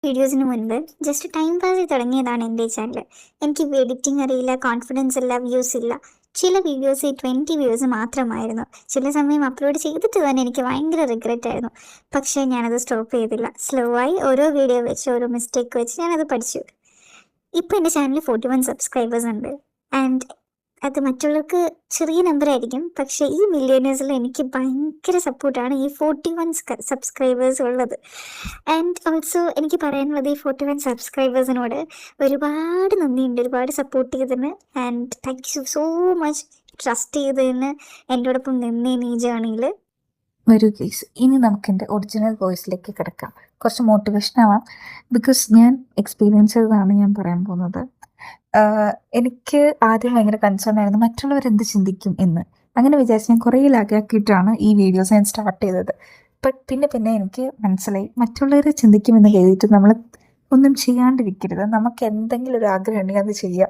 വീഡിയോസിന് മുൻപ് just time pass തുടങ്ങിയതാണ് എൻ്റെ ചാനൽ. എനിക്ക് എഡിറ്റിംഗ് അറിയില്ല, കോൺഫിഡൻസ് ഇല്ല, വ്യൂസ് ഇല്ല. ചില വീഡിയോസ് 20 വ്യൂസ് മാത്രമായിരുന്നു. ചില സമയം അപ്ലോഡ് ചെയ്തിട്ട് തന്നെ എനിക്ക് ഭയങ്കര റിഗ്രറ്റ് ആയിരുന്നു. പക്ഷേ ഞാനത് സ്റ്റോപ്പ് ചെയ്തില്ല. സ്ലോ ആയി ഓരോ വീഡിയോ വെച്ച്, ഓരോ മിസ്റ്റേക്ക് വെച്ച് ഞാനത് പഠിച്ചു. ഇപ്പോൾ എൻ്റെ ചാനലിൽ 41 സബ്സ്ക്രൈബേഴ്സ് ഉണ്ട്. ആൻഡ് അത് മറ്റുള്ളവർക്ക് ചെറിയ നമ്പർ ആയിരിക്കും, പക്ഷേ ഈ മില്ലിയനേഴ്സിൽ എനിക്ക് ഭയങ്കര സപ്പോർട്ടാണ് ഈ 41 സബ്സ്ക്രൈബേഴ്സ് ഉള്ളത്. ആൻഡ് ഓൾസോ എനിക്ക് പറയാനുള്ളത്, ഈ 41 സബ്സ്ക്രൈബേഴ്സിനോട് ഒരുപാട് നന്ദിയുണ്ട്, ഒരുപാട് സപ്പോർട്ട് ചെയ്തതിന്. And thank you so much trust ചെയ്തതിന്, എന്നോടൊപ്പം നിന്നേന് ഈ ജേണിയിൽ. വരൂ കേസ്, ഇനി നമുക്ക് എൻ്റെ ഒറിജിനൽ വോയിസിലേക്ക് കിടക്കാം. കുറച്ച് മോട്ടിവേഷൻ ആവാം. ബിക്കോസ് ഞാൻ എക്സ്പീരിയൻസ് ചെയ്തതാണ് ഞാൻ പറയാൻ പോകുന്നത്. എനിക്ക് ആദ്യം ഭയങ്കര കൺസേൺ ആയിരുന്നു മറ്റുള്ളവർ എന്ത് ചിന്തിക്കും എന്ന്. അങ്ങനെ വിചാരിച്ച് ഞാൻ കുറേ ലാഗാക്കിയിട്ടാണ് ഈ വീഡിയോസ് ഞാൻ സ്റ്റാർട്ട് ചെയ്തത്. ബട്ട് പിന്നെ എനിക്ക് മനസ്സിലായി, മറ്റുള്ളവരെ ചിന്തിക്കുമെന്ന് കരുതിയിട്ട് നമ്മൾ ഒന്നും ചെയ്യാണ്ടിരിക്കരുത്. നമുക്ക് എന്തെങ്കിലും ഒരു ആഗ്രഹം ഉണ്ടെങ്കിൽ അത് ചെയ്യുക.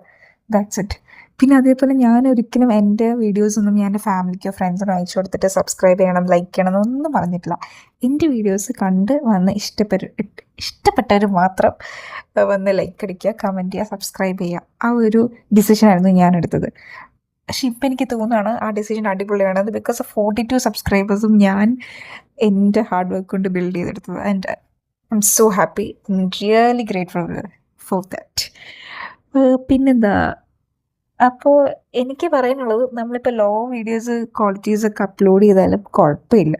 That's it. പിന്നെ അതേപോലെ ഞാൻ ഒരിക്കലും എൻ്റെ വീഡിയോസൊന്നും ഞാൻ എൻ്റെ ഫാമിലിക്കോ ഫ്രണ്ട്സിനോ അയച്ചു കൊടുത്തിട്ട് സബ്സ്ക്രൈബ് ചെയ്യണം, ലൈക്ക് ചെയ്യണം എന്നൊന്നും പറഞ്ഞിട്ടില്ല. എൻ്റെ വീഡിയോസ് കണ്ട് വന്ന് ഇഷ്ടപ്പെട്ടവർ മാത്രം വന്ന് ലൈക്ക് അടിക്കുക, കമൻറ്റ് ചെയ്യുക, സബ്സ്ക്രൈബ് ചെയ്യുക. ആ ഒരു ഡിസിഷനായിരുന്നു ഞാൻ എടുത്തത്. പക്ഷെ ഇപ്പം എനിക്ക് തോന്നുകയാണ് ആ ഡിസിഷൻ അടിപൊളിയാണത്. ബിക്കോസ് ഓഫ് 42 സബ്സ്ക്രൈബേഴ്സും ഞാൻ എൻ്റെ ഹാർഡ് വർക്ക് കൊണ്ട് ബിൽഡ് ചെയ്തെടുത്തത്. And I am so happy, I am really grateful for that. പിന്നെന്താ, അപ്പോൾ എനിക്ക് പറയാനുള്ളത്, നമ്മളിപ്പോൾ ലോങ് വീഡിയോസ് ക്വാളിറ്റീസൊക്കെ അപ്ലോഡ് ചെയ്താലും കുഴപ്പമില്ല.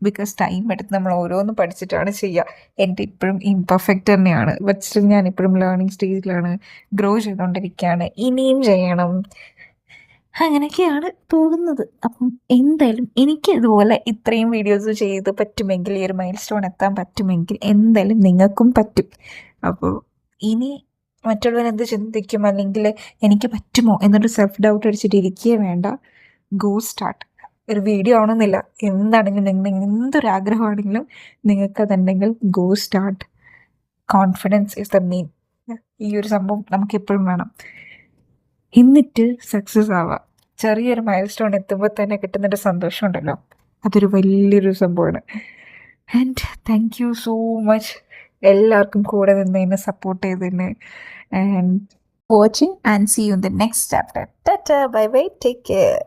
ബിക്കോസ് ടൈം എടുത്ത് നമ്മൾ ഓരോന്ന് പഠിച്ചിട്ടാണ് ചെയ്യുക. എൻ്റെ ഇപ്പോഴും ഇംപെർഫെക്റ്റ് തന്നെയാണ്. ബട്ട് സ്റ്റിൽ ഞാൻ ഇപ്പോഴും ലേണിംഗ് സ്റ്റേജിലാണ്, ഗ്രോ ചെയ്തുകൊണ്ടിരിക്കുകയാണ്. ഇനിയും ചെയ്യണം. അങ്ങനെയൊക്കെയാണ് പോകുന്നത്. അപ്പം എന്തായാലും എനിക്ക് ഇതുപോലെ ഇത്രയും വീഡിയോസ് ചെയ്ത് പറ്റുമെങ്കിൽ, ഈ ഒരു മൈൽ സ്റ്റോൺ എത്താൻ പറ്റുമെങ്കിൽ എന്തായാലും നിങ്ങൾക്കും പറ്റും. അപ്പോൾ ഇനി മറ്റുള്ളവരെന്ത് ചിന്തിക്കും, അല്ലെങ്കിൽ എനിക്ക് പറ്റുമോ എന്നൊരു സെൽഫ് ഡൗട്ട് അടിച്ചിട്ട് ഇരിക്കുകയേ വേണ്ട. Go start. ഒരു വീഡിയോ ആവണമെന്നില്ല, എന്താണെങ്കിലും നിങ്ങൾ എന്തൊരാഗ്രഹമാണെങ്കിലും നിങ്ങൾക്കതുണ്ടെങ്കിൽ go start. Confidence is the main. ഈ ഒരു സംഭവം നമുക്കെപ്പോഴും വേണം. എന്നിട്ട് സക്സസ് ആവാം. ചെറിയൊരു മൈൽ സ്റ്റോൺ എത്തുമ്പോൾ തന്നെ കിട്ടുന്നൊരു സന്തോഷം ഉണ്ടല്ലോ, അതൊരു വലിയൊരു സംഭവമാണ്. And thank you so much എല്ലാവർക്കും കൂടെ നിന്നതിന്, സപ്പോർട്ട് ചെയ്തതിന്. And watching and see you in the next chapter. Tata, bye bye, take care.